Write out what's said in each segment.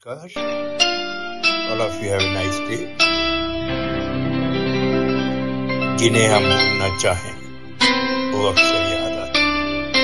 नमस्कार, all of you have a nice day। जिन्हें हम भूलना चाहें वो अक्सर याद आते हैं।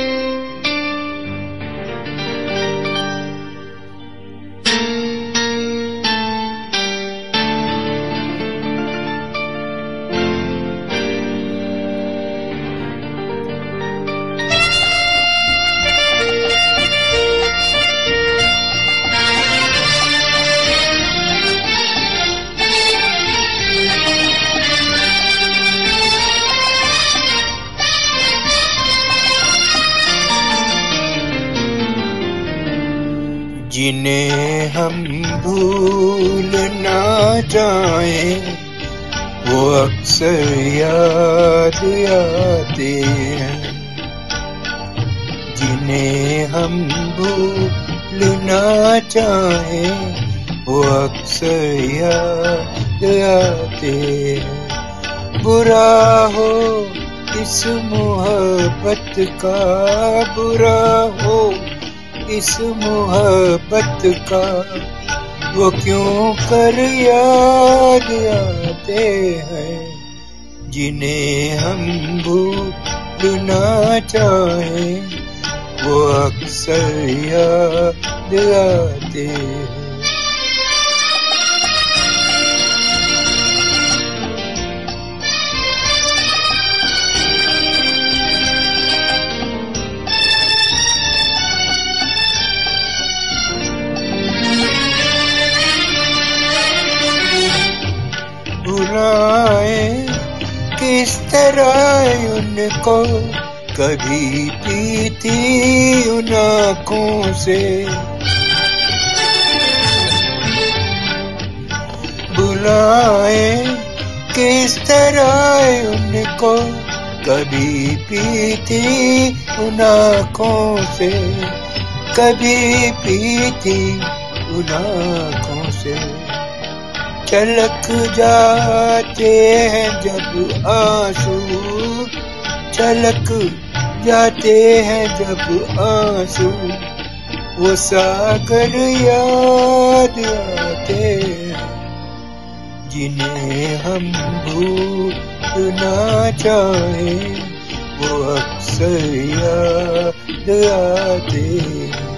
जिन्हें हम भूलना चाहें वो अक्सर याद आते हैं। जिन्हें हम भूलना चाहें वो अक्सर याद आते हैं। बुरा हो इस मोहब्बत का, बुरा हो इस मोहब्बत का, वो क्यों कर याद आते हैं। जिन्हें हम भूलना चाहें वो अक्सर याद आते हैं। भुलाए किस तरह उनको, कभी पीती उन आँखों से। भुलाए किस तरह उनको, कभी पीती उन आँखों से, कभी पीती उन आँखों से। छलक जाते हैं जब आंसू, छलक जाते हैं जब आंसू, वो सागर याद आते हैं। जिन्हें हम भूलना चाहें वो अक्सर याद आते हैं।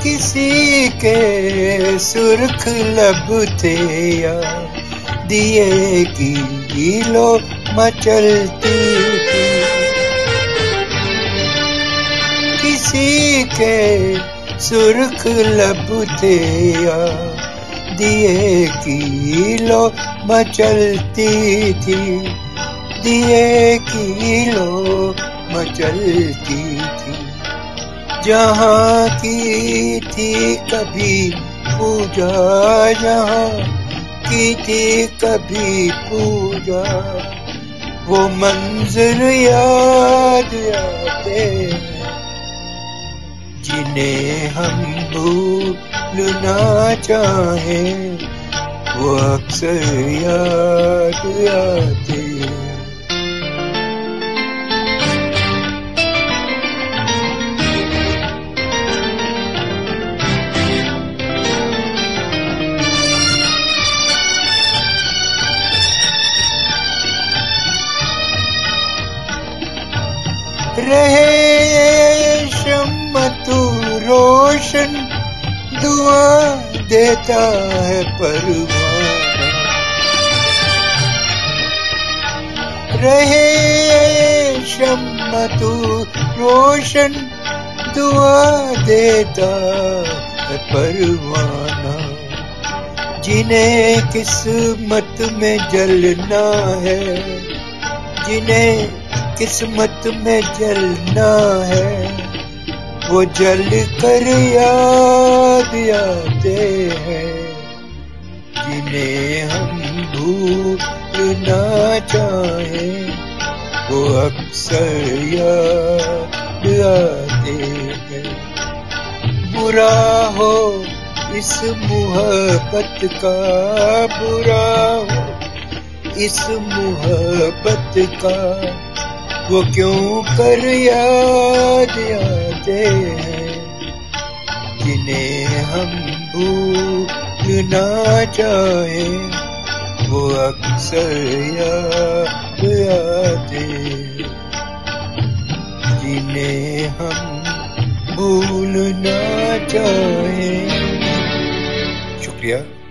किसी के सुर्ख लब थे या दिए की लो मचलती थी। किसी के सुर्ख लब थे या दिए की लो मचलती थी, दिए की लो मचलती थी। जहाँ की थी कभी पूजा, जहाँ की थी कभी पूजा, वो मंजर याद आते हैं। जिन्हें हम भूलना चाहें वो अक्सर याद आते हैं। रहे शम्मा तू रोशन, दुआ देता है परवाना। रहे शम्मा तू रोशन, दुआ देता है परवाना। जिन्हें किस्मत में जलना है, जिन्हें किस्मत में जलना है, वो जल कर याद आते हैं। जिन्हें हम भूलना चाहें वो अक्सर याद आते जाते हैं। बुरा हो इस मोहब्बत का, बुरा हो इस मोहब्बत का, वो क्यों कर याद आते हैं, जिन्हें हम भूलना चाहें वो अक्सर याद आते हैं, जिन्हें हम भूलना चाहें। शुक्रिया।